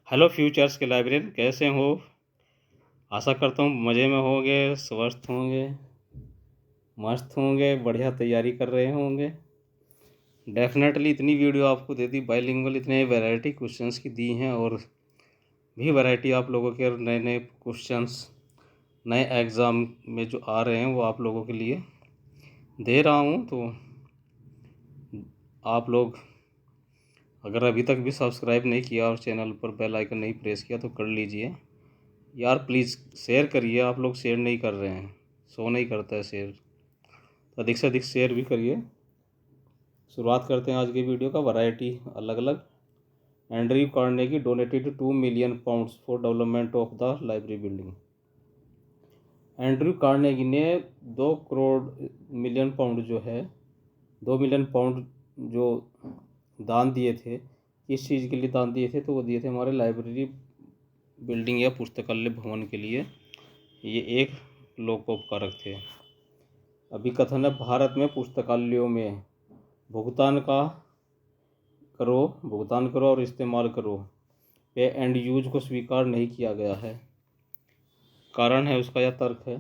Hello futures के librarian, कैसे हो? आशा करता हूँ मज़े में होंगे, स्वस्थ होंगे, मस्त होंगे, बढ़िया तैयारी कर रहे होंगे। डेफिनेटली इतनी वीडियो आपको दे दी बाइलिंगुअल, इतने वैरायटी क्वेश्चंस की दी हैं और भी वैरायटी आप लोगों के नए नए क्वेश्चंस नए एग्ज़ाम में जो आ रहे हैं वो आप लोगों के लिए दे रहा हूँ। तो आप लोग अगर अभी तक भी सब्सक्राइब नहीं किया और चैनल पर बेल आइकन नहीं प्रेस किया तो कर लीजिए यार, प्लीज़ शेयर करिए। आप लोग शेयर नहीं कर रहे हैं, शो नहीं करता है शेयर, तो अधिक से अधिक शेयर भी करिए। शुरुआत करते हैं आज की वीडियो का। वैरायटी अलग अलग। Andrew Carnegie donated £2 million for development of the library building. Andrew Carnegie ने 2 करोड़ मिलियन पाउंड जो है, £2 million जो दान दिए थे, किस चीज़ के लिए दान दिए थे? तो वो दिए थे हमारे लाइब्रेरी बिल्डिंग या पुस्तकालय भवन के लिए। ये एक लोकोपकारक थे। अभी कथन है, भारत में पुस्तकालयों में भुगतान करो और इस्तेमाल करो पे एंड यूज को स्वीकार नहीं किया गया है। कारण है उसका, यह तर्क है,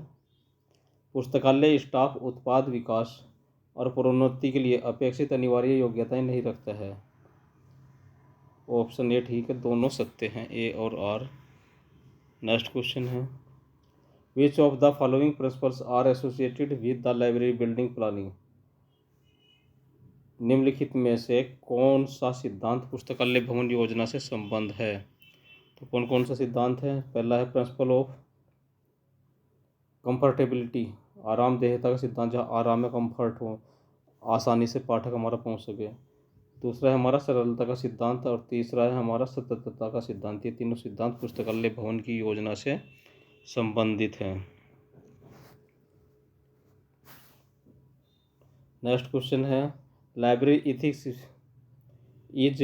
पुस्तकालय स्टाफ उत्पाद विकास और प्रोन्नति के लिए अपेक्षित अनिवार्य योग्यताएं नहीं रखता है। ऑप्शन ए ठीक है, दोनों सत्य हैं, ए और आर। नेक्स्ट क्वेश्चन है, which of the following principles are associated with the library building planning. निम्नलिखित में से कौन सा सिद्धांत पुस्तकालय भवन योजना से संबंध है? तो कौन कौन सा सिद्धांत है? पहला है प्रिंसिपल ऑफ कंफर्टेबिलिटी, आरामदेहता का सिद्धांत, जहाँ आराम में कंफर्ट हो, आसानी से पाठक हमारा पहुंच सके। दूसरा है हमारा सरलता का सिद्धांत और तीसरा है हमारा सततता का सिद्धांत। ये तीनों सिद्धांत पुस्तकालय भवन की योजना से संबंधित हैं। नेक्स्ट क्वेश्चन है, library ethics is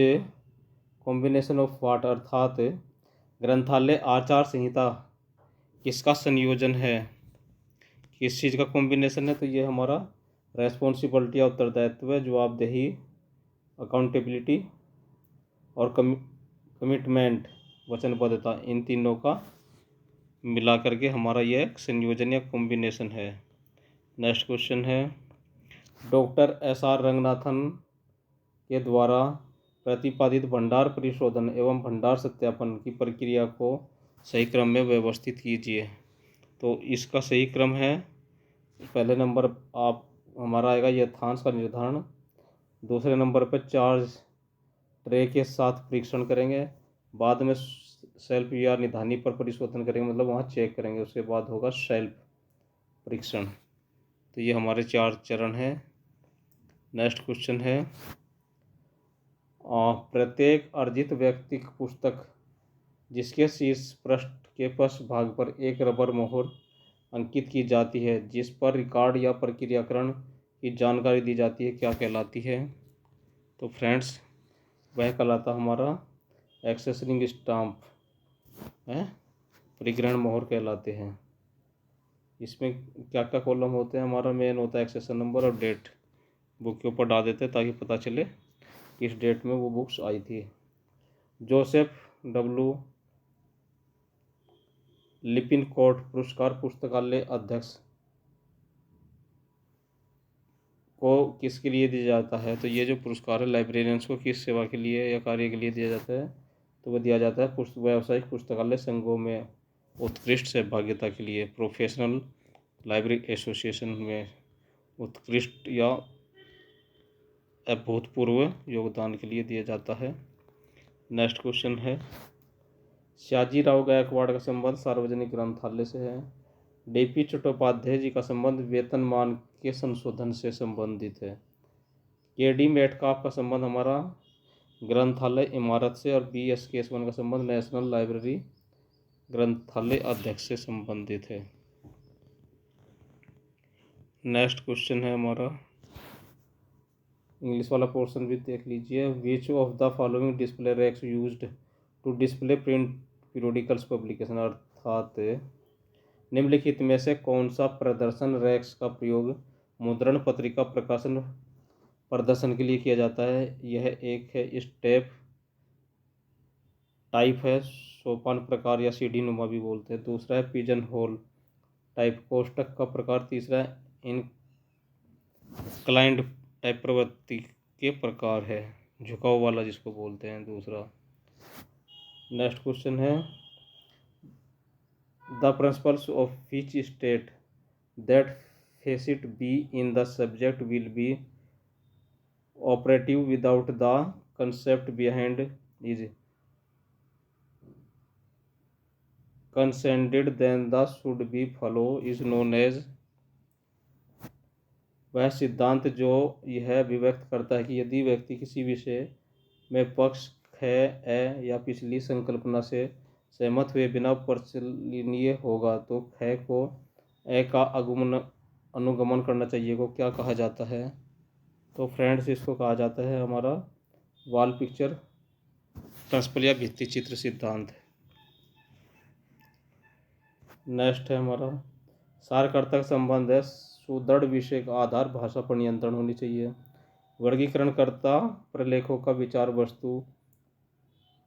combination of what, अर्थात ग्रंथालय आचार संहिता किसका संयोजन है? किस चीज़ का कॉम्बिनेशन है? तो ये हमारा रेस्पॉन्सिबिलिटी या उत्तरदायित्व, जवाबदेही, अकाउंटेबिलिटी और कमिटमेंट, वचनबद्धता, इन तीनों का मिला करके हमारा यह एक संयोजन या कॉम्बिनेशन है। नेक्स्ट क्वेश्चन है, डॉक्टर SR रंगनाथन के द्वारा प्रतिपादित भंडार परिशोधन एवं भंडार सत्यापन की प्रक्रिया को सही क्रम में व्यवस्थित कीजिए। तो इसका सही क्रम है, पहले नंबर आप हमारा आएगा यथांश का निर्धारण, दूसरे नंबर पर चार्ज ट्रे के साथ परीक्षण करेंगे, बाद में सेल्फ या निधानी पर परिशोधन करेंगे, मतलब वहाँ चेक करेंगे, उसके बाद होगा सेल्फ परीक्षण। तो ये हमारे 4 चरण हैं। नेक्स्ट क्वेश्चन है, प्रत्येक अर्जित व्यक्तिक पुस्तक जिसके शीर्ष पृष्ठ के पृष्ठ भाग पर एक रबर मोहर अंकित की जाती है, जिस पर रिकॉर्ड या प्रक्रियाकरण की जानकारी दी जाती है, क्या कहलाती है? तो फ्रेंड्स, वह कहलाता हमारा एक्सेसरिंग स्टाम्प है, परिग्रहण मोहर कहलाते हैं। इसमें क्या क्या कॉलम होते हैं? हमारा मेन होता है एक्सेशन नंबर और डेट, बुक के ऊपर डाल देते हैं ताकि पता चले किस डेट में वो बुक्स आई थी। जोसेफ W लिपिनकोट पुरस्कार पुस्तकालय अध्यक्ष को किसके लिए दिया जाता है? तो ये जो पुरस्कार है लाइब्रेरियंस को किस सेवा के लिए या कार्य के लिए दिया जाता है? तो वह दिया जाता है व्यावसायिक पुस्तकालय संघों में उत्कृष्ट सहभागिता के लिए, प्रोफेशनल लाइब्रेरी एसोसिएशन में उत्कृष्ट या अभूतपूर्व योगदान के लिए दिया जाता है। नेक्स्ट क्वेश्चन है, श्याजीराव गायकवाड़ का संबंध सार्वजनिक ग्रंथालय से है। DP चट्टोपाध्याय जी का संबंध वेतनमान के संशोधन से संबंधित है। KD मेटकाफ का संबंध हमारा ग्रंथालय इमारत से और BS केसवन का संबंध नेशनल लाइब्रेरी ग्रंथालय अध्यक्ष से संबंधित है। नेक्स्ट क्वेश्चन है हमारा, इंग्लिश वाला पोर्शन भी देख लीजिए। Which of the following display racks used to display print periodicals publication, अर्थात निम्नलिखित में से कौन सा प्रदर्शन रैक्स का प्रयोग मुद्रण पत्रिका प्रकाशन प्रदर्शन के लिए किया जाता है? यह एक है स्टेप टाइप है सोपान प्रकार या सीढ़ी नुमा भी बोलते हैं। दूसरा है पिजन होल टाइप कोष्टक का प्रकार। तीसरा है इंक्लाइंड टाइप प्रवृत्ति के प्रकार है, झुकाव वाला जिसको बोलते हैं दूसरा। नेक्स्ट क्वेश्चन है the principles of which state that facet B in the subject will be operative without the concept behind is consented then the should be follow is known as। वह सिद्धांत जो यह अभिव्यक्त करता है कि यदि व्यक्ति किसी विषय में पक्ष है या पिछली संकल्पना से सहमत हुए बिना परिचलनीय होगा तो ख को ए का अनुगमन करना चाहिए को क्या कहा जाता है? तो फ्रेंड्स इसको कहा जाता है हमारा वॉल पिक्चर प्रिंसिपल या भित्ति चित्र सिद्धांत। नेक्स्ट है हमारा सारकर्तक संबंध है सुदृढ़ विषय का आधार भाषा पर नियंत्रण होनी चाहिए। वर्गीकरणकर्ता प्रलेखों का विचार वस्तु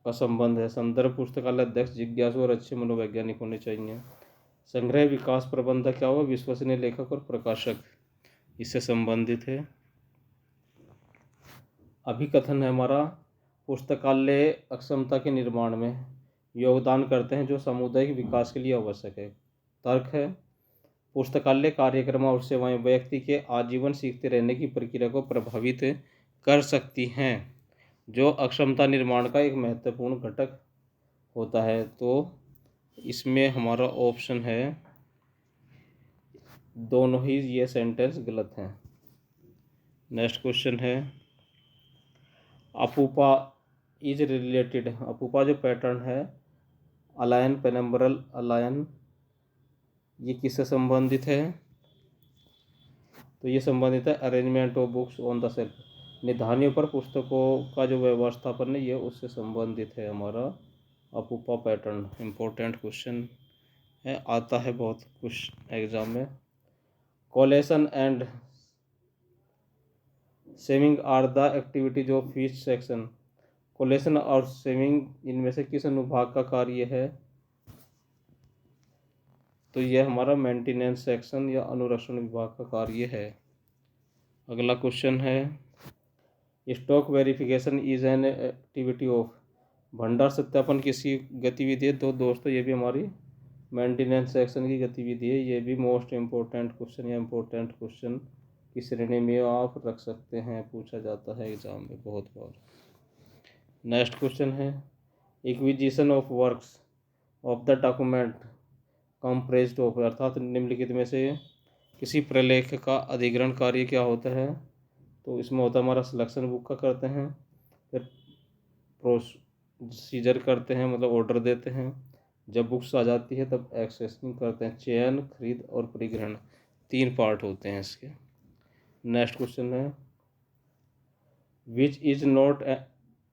का संबंध है। संदर्भ पुस्तकालय अध्यक्ष जिज्ञासु और अच्छे मनोवैज्ञानिक होने चाहिए। संग्रह विकास प्रबंधक क्या हुआ? विश्वसनीय लेखक और प्रकाशक इससे संबंधित है। अभिकथन है हमारा पुस्तकालय अक्षमता के निर्माण में योगदान करते हैं जो सामुदायिक विकास के लिए आवश्यक है। तर्क है पुस्तकालय कार्यक्रम और सेवाएं व्यक्ति के आजीवन सीखते रहने की प्रक्रिया को प्रभावित कर सकती हैं जो अक्षमता निर्माण का एक महत्वपूर्ण घटक होता है। तो इसमें हमारा ऑप्शन है दोनों ही ये सेंटेंस गलत हैं। नेक्स्ट क्वेश्चन है अपूपा इज रिलेटेड। अपूपा जो पैटर्न है अलायन पेनम्बरल अलायन ये किससे संबंधित है? तो ये संबंधित है arrangement of books on the shelf. निधानियों पर पुस्तकों का जो व्यवस्थापन है ये उससे संबंधित है हमारा अपूपा पैटर्न। इम्पोर्टेंट क्वेश्चन है, आता है बहुत कुछ एग्जाम में। Collation and saving are the activities of which section. Collation और सेविंग इनमें से किस अनुभाग का कार्य है? तो यह हमारा मेंटेनेंस सेक्शन या अनुरक्षण विभाग का कार्य है। अगला क्वेश्चन है stock verification is an activity of. भंडार सत्यापन किसी गतिविधि है? तो दोस्तों ये भी हमारी मेंटेनेंस सेक्शन की गतिविधि है। ये भी मोस्ट इम्पोर्टेंट क्वेश्चन या इम्पोर्टेंट क्वेश्चन की श्रेणी में आप रख सकते हैं, पूछा जाता है एग्जाम में बहुत बार। नेक्स्ट क्वेश्चन है acquisition of works of the document compressed of. अर्थात निम्नलिखित में से किसी प्रलेख का अधिग्रहण कार्य क्या होता है? तो इसमें होता है हमारा सिलेक्शन बुक का करते हैं, फिर प्रोसीजर करते हैं मतलब ऑर्डर देते हैं, जब बुक्स आ जाती है तब एक्सेसिंग करते हैं। चयन, खरीद और परिग्रहण 3 पार्ट होते हैं इसके। नेक्स्ट क्वेश्चन है which is not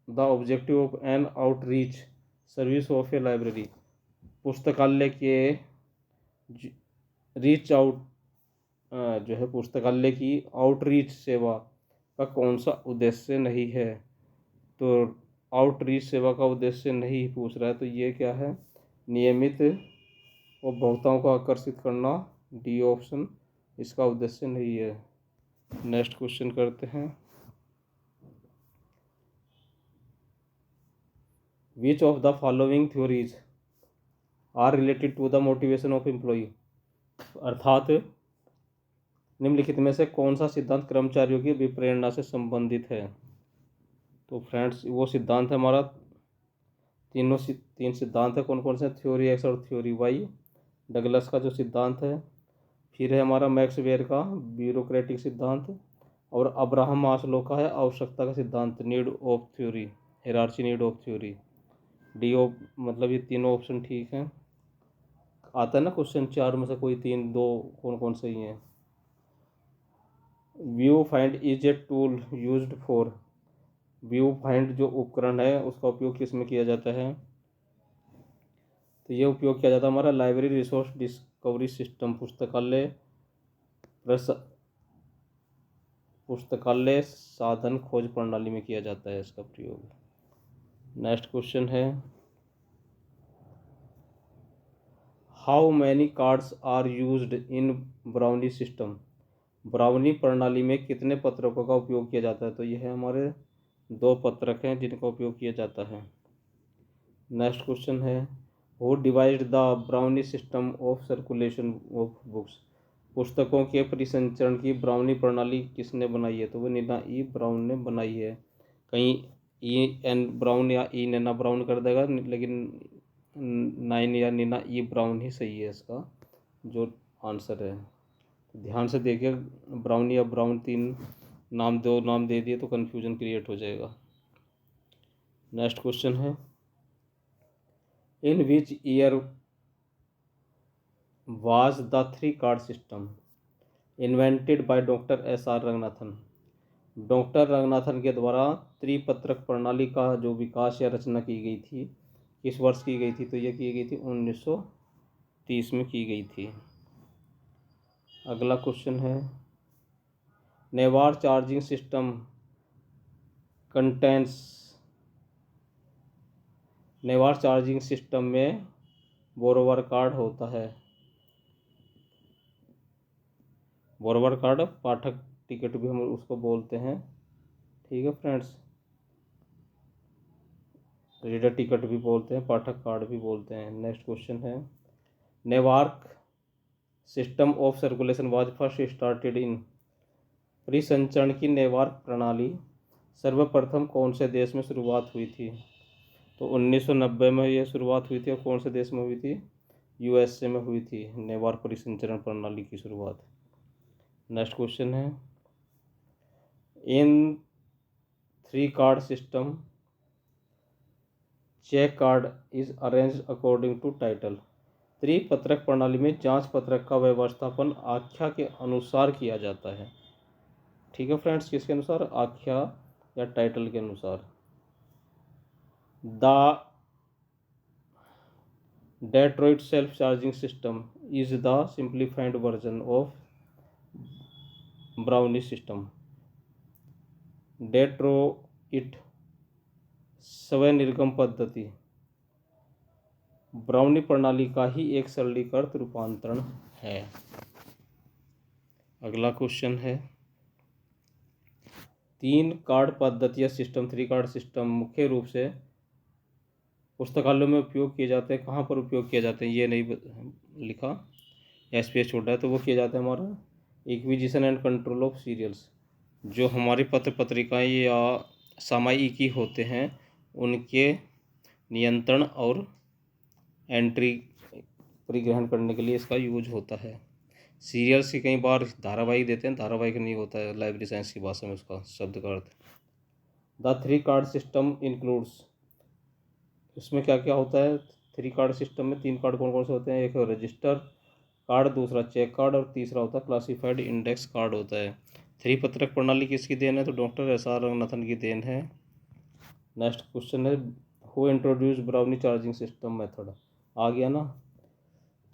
the objective of an outreach service of a library. पुस्तकालय के रीच आउट जो है पुस्तकालय की आउटरीच सेवा का कौन सा उद्देश्य नहीं है? तो आउटरीच सेवा का उद्देश्य नहीं पूछ रहा है, तो ये क्या है? नियमित उपभोक्ताओं को आकर्षित करना, डी ऑप्शन इसका उद्देश्य नहीं है। नेक्स्ट क्वेश्चन करते हैं which of the following theories are related to the motivation of employee. अर्थात निम्नलिखित में से कौन सा सिद्धांत कर्मचारियों की विप्रेरणा से संबंधित है? तो फ्रेंड्स वो सिद्धांत है हमारा तीन सिद्धांत है। कौन कौन से? थ्योरी एक्स और थ्योरी वाई, डगलस का जो सिद्धांत है, फिर है हमारा मैक्स वेयर का ब्यूरोक्रेटिक सिद्धांत, और अब्राहम मास्लो का है आवश्यकता का सिद्धांत, need of theory, hierarchy need of theory. D of मतलब ये तीनों ऑप्शन ठीक हैं। आता है ना क्वेश्चन 4 में से कोई 3, 2 कौन कौन सही हैं? View find is a tool used for. View find जो उपकरण है उसका उपयोग किस में किया जाता है? तो ये उपयोग किया जाता है हमारा लाइब्रेरी रिसोर्स डिस्कवरी सिस्टम, पुस्तकालय साधन खोज प्रणाली में किया जाता है इसका प्रयोग। नेक्स्ट क्वेश्चन है how many cards are used in Browne system. Browne प्रणाली में कितने पत्रकों का उपयोग किया जाता है? तो यह हमारे 2 पत्रक हैं जिनका उपयोग किया जाता है। नेक्स्ट क्वेश्चन है, who divide the brownie system of circulation of books. पुस्तकों के परिसंचरण की ब्राउनी प्रणाली किसने बनाई है? तो वो नीना ई ब्राउन ने बनाई है। कहीं ई एन ब्राउन या ई नैना ब्राउन कर देगा, लेकिन नाइन या नीना ई ब्राउन ही सही है इसका जो आंसर है। ध्यान से देखिए, ब्राउन या ब्राउन 3 नाम, 2 नाम दे दिए तो कन्फ्यूजन क्रिएट हो जाएगा। नेक्स्ट क्वेश्चन है, in which year was the 3 card system invented by doctor SR Ranganathan. Doctor Ranganathan के द्वारा त्रिपत्रक प्रणाली का जो विकास या रचना की गई थी, किस वर्ष की गई थी? तो यह की गई थी 1930 में की गई थी। अगला क्वेश्चन है, Newar charging system contents. Newar charging system में बोरोवर कार्ड होता है। बोरोवर कार्ड पाठक टिकट भी हम उसको बोलते हैं। ठीक है फ्रेंड्स, रीडर टिकट भी बोलते हैं, पाठक कार्ड भी बोलते हैं। नेक्स्ट क्वेश्चन है, Newark system of circulation was first started in. परिसंचरण की नेवार्क प्रणाली सर्वप्रथम कौन से देश में शुरुआत हुई थी? तो 1990 में यह शुरुआत हुई थी। और कौन से देश में हुई थी? USA में हुई थी नेवार्क परिसंचरण प्रणाली की शुरुआत। नेक्स्ट क्वेश्चन है, in 3 card system check card is arranged according to title. त्रिपत्रक प्रणाली में जांच पत्रक का व्यवस्थापन आख्या के अनुसार किया जाता है। ठीक है फ्रेंड्स, किसके अनुसार? आख्या या टाइटल के अनुसार। The Detroit self charging system is the simplified version of Browne system. Detroit स्वनिर्गम पद्धति ब्राउनी प्रणाली का ही एक सरलीकृत रूपांतरण है। अगला क्वेश्चन है, 3 कार्ड पद्धति या सिस्टम 3 कार्ड सिस्टम मुख्य रूप से पुस्तकालयों में उपयोग किए जाते हैं। कहाँ पर उपयोग किए जाते हैं ये नहीं लिखा या स्पेस छोटा है, तो वो किया जाता है हमारा acquisition and control of serials. जो हमारी पत्र पत्रिकाएँ या सामयिकी होते हैं उनके नियंत्रण और एंट्री परिग्रहण करने के लिए इसका यूज होता है। सीरियल्स की कई बार धारावाहिक देते हैं, धारावाहिक नहीं होता है लाइब्रेरी साइंस की भाषा में उसका शब्द का अर्थ। The 3 card system includes. इसमें क्या क्या होता है? 3 कार्ड सिस्टम में 3 कार्ड कौन कौन से होते हैं? एक है रजिस्टर कार्ड, दूसरा चेक कार्ड और तीसरा होता है क्लासिफाइड इंडेक्स कार्ड होता है। त्रिपत्रक प्रणाली किसकी देन है? तो डॉक्टर SR रंगनाथन की देन है। नेक्स्ट क्वेश्चन है, who introduce Browne charging system method. आ गया ना।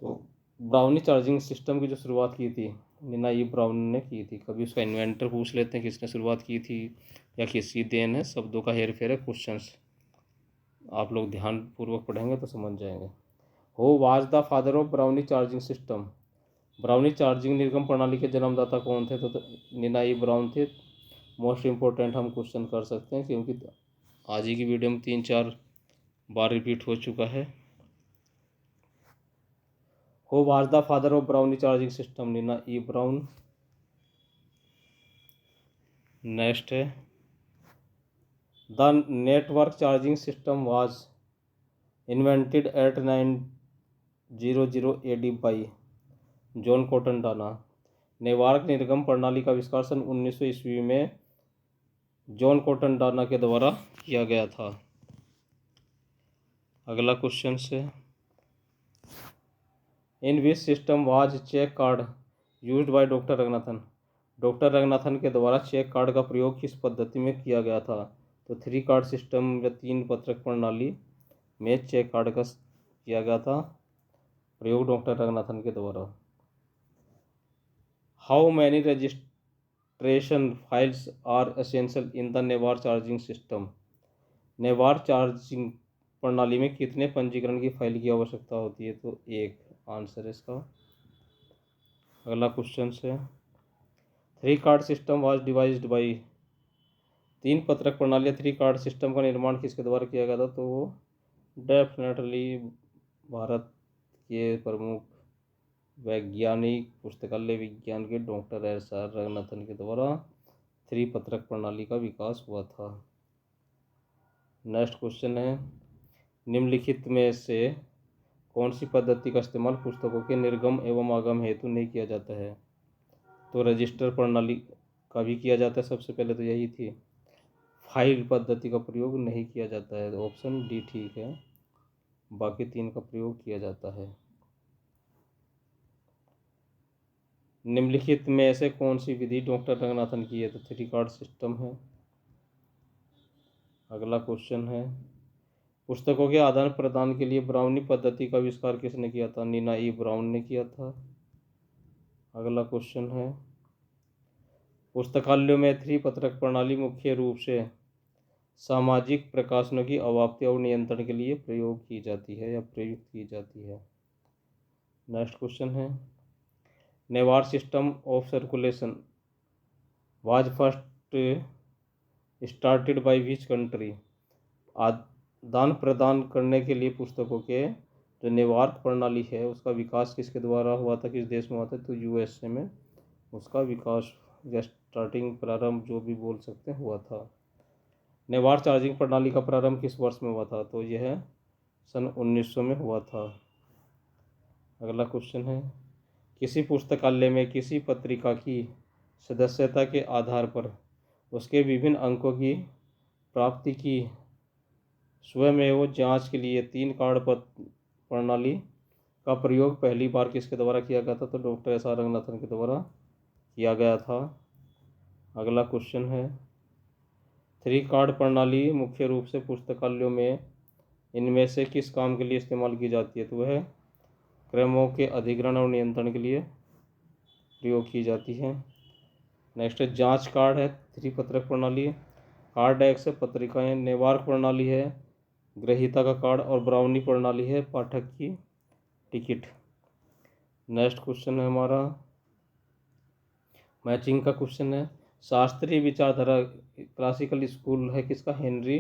तो ब्राउनी चार्जिंग सिस्टम की जो शुरुआत की थी नीना ई ब्राउन ने की थी। कभी उसका इन्वेंटर पूछ लेते हैं किसने शुरुआत की थी या किसकी देन है। शब्दों का हेर फेर है क्वेश्चंस, आप लोग ध्यानपूर्वक पढ़ेंगे तो समझ जाएंगे। हो was the father of Browne charging system. Brownie charging निर्गम प्रणाली के जन्मदाता कौन थे? तो नीना ई ब्राउन थे। मोस्ट इम्पोर्टेंट हम क्वेश्चन कर सकते हैं क्योंकि आज ही की वीडियो में 3-4 बार रिपीट हो चुका है। Who was the father of Browne charging system? Nina E Browne. Next है, the network charging system was invented at 900 AD by John Cotton Dana. Network निर्गम प्रणाली का आविष्कार सन 1900 ईस्वी में जॉन कॉटन डाना के द्वारा किया गया था। अगला क्वेश्चन से, in which system was check card used by doctor Ranganathan. Doctor Ranganathan के द्वारा चेक कार्ड का प्रयोग किस पद्धति में किया गया था? तो 3 कार्ड सिस्टम या 3 पत्रक प्रणाली में चेक कार्ड का किया गया था प्रयोग डॉक्टर रंगनाथन के द्वारा। How many registration files are essential in the Newark charging system. Newark charging प्रणाली में कितने पंजीकरण की फाइल की आवश्यकता होती है? तो 1। आंसर इसका। अगला क्वेश्चन है, 3 card system was devised by, 3 पत्रक प्रणाली 3 कार्ड सिस्टम का निर्माण किसके द्वारा किया गया था? तो वो डेफिनेटली भारत के प्रमुख वैज्ञानिक पुस्तकालय विज्ञान के डॉक्टर एस.आर. रंगनाथन के द्वारा 3 पत्रक प्रणाली का विकास हुआ था। नेक्स्ट क्वेश्चन है, निम्नलिखित में से कौन सी पद्धति का इस्तेमाल पुस्तकों के निर्गम एवं आगम हेतु नहीं किया जाता है? तो रजिस्टर प्रणाली का भी किया जाता है, सबसे पहले तो यही थी। फाइल पद्धति का प्रयोग नहीं किया जाता है, ऑप्शन डी ठीक है, बाकी 3 का प्रयोग किया जाता है। निम्नलिखित में से कौन सी विधि डॉक्टर रंगनाथन की है? तो 3 कार्ड सिस्टम है। अगला क्वेश्चन है, पुस्तकों के आदान प्रदान के लिए ब्राउनी पद्धति का आविष्कार किसने किया था? नीना ई ब्राउन ने किया था। अगला क्वेश्चन है, पुस्तकालयों में 3 पत्रक प्रणाली मुख्य रूप से सामाजिक प्रकाशनों की अवाप्ति और नियंत्रण के लिए प्रयोग की जाती है या प्रयुक्त की जाती है। नेक्स्ट क्वेश्चन है, Newar system of circulation was first started by which country? आदान प्रदान करने के लिए पुस्तकों के जो नेवार्क प्रणाली है उसका विकास किसके द्वारा हुआ था, किस देश में हुआ था? तो यूएसए में उसका विकास या स्टार्टिंग प्रारंभ जो भी बोल सकते हैं हुआ था। नेवार चार्जिंग प्रणाली का प्रारंभ किस वर्ष में हुआ था? तो यह सन 1900 में हुआ था। अगला क्वेश्चन है, किसी पुस्तकालय में किसी पत्रिका की सदस्यता के आधार पर उसके विभिन्न अंकों की प्राप्ति की स्वयमेव जांच के लिए 3 कार्ड प्रणाली का प्रयोग पहली बार किसके द्वारा किया गया था? तो डॉक्टर एस.आर. रंगनाथन के द्वारा किया गया था। अगला क्वेश्चन है, 3 कार्ड प्रणाली मुख्य रूप से पुस्तकालयों में इनमें से किस काम के लिए इस्तेमाल की जाती है? तो वह क्रमों के अधिग्रहण और नियंत्रण के लिए प्रयोग की जाती है। नेक्स्ट है, जांच कार्ड है 3 पत्रक प्रणाली, कार्ड एक्स है पत्रिकाएं, नेवार्क प्रणाली है ग्रहीता का कार्ड और ब्राउनी प्रणाली है पाठक की टिकट। नेक्स्ट क्वेश्चन है हमारा मैचिंग का क्वेश्चन है, शास्त्रीय विचारधारा क्लासिकल स्कूल है किसका? हेनरी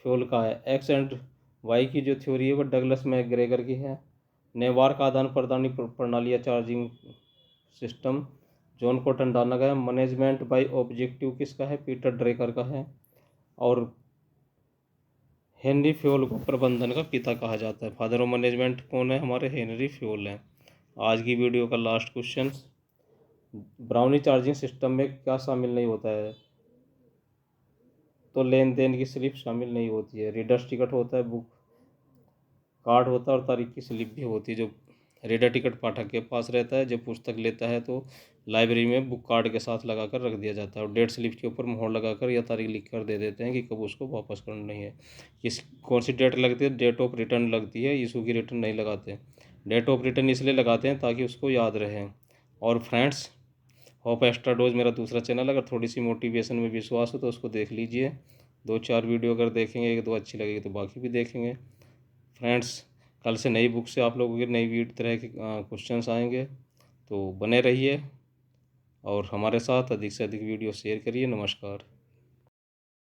फ्योल का है। एक्स एंड वाई की जो थ्योरी है वो डगलस मैकग्रेगर की है। नेवार्क आदान प्रदान प्रणाली या charging system John Cotton Dana का है। मैनेजमेंट बाय ऑब्जेक्टिव किसका है? पीटर ड्रेकर का है। और हेनरी फ्योल को प्रबंधन का पिता कहा जाता है। फादर ऑफ मैनेजमेंट कौन है? हमारे हेनरी फ्योल हैं। आज की वीडियो का last question, brownie charging system में क्या शामिल नहीं होता है? तो लेन देन की स्लिप शामिल नहीं होती है। रीडर्स टिकट होता है, बुक कार्ड होता है और तारीख की स्लिप भी होती है। जो रीडर टिकट पाठक के पास रहता है, जब पुस्तक लेता है तो लाइब्रेरी में बुक कार्ड के साथ लगा कर रख दिया जाता है और डेट स्लिप के ऊपर मोहर लगाकर या तारीख लिख कर दे देते हैं कि कब उसको वापस करना है। किस कौन सी डेट लगती है? डेट ऑफ रिटर्न लगती है, इशू की रिटर्न नहीं लगाते। डेट ऑफ रिटर्न इसलिए लगाते हैं ताकि उसको याद रहे। और फ्रेंड्स, होप एक्स्ट्रा डोज मेरा दूसरा चैनल, अगर थोड़ी सी मोटिवेशन में विश्वास हो तो उसको देख लीजिए। 2-4 वीडियो अगर देखेंगे, 1-2 अच्छी लगेगी तो बाकी भी देखेंगे। फ्रेंड्स, कल से नई बुक से आप लोगों के नई तरह के क्वेश्चंस आएंगे, तो बने रहिए और हमारे साथ अधिक से अधिक वीडियो शेयर करिए। नमस्कार।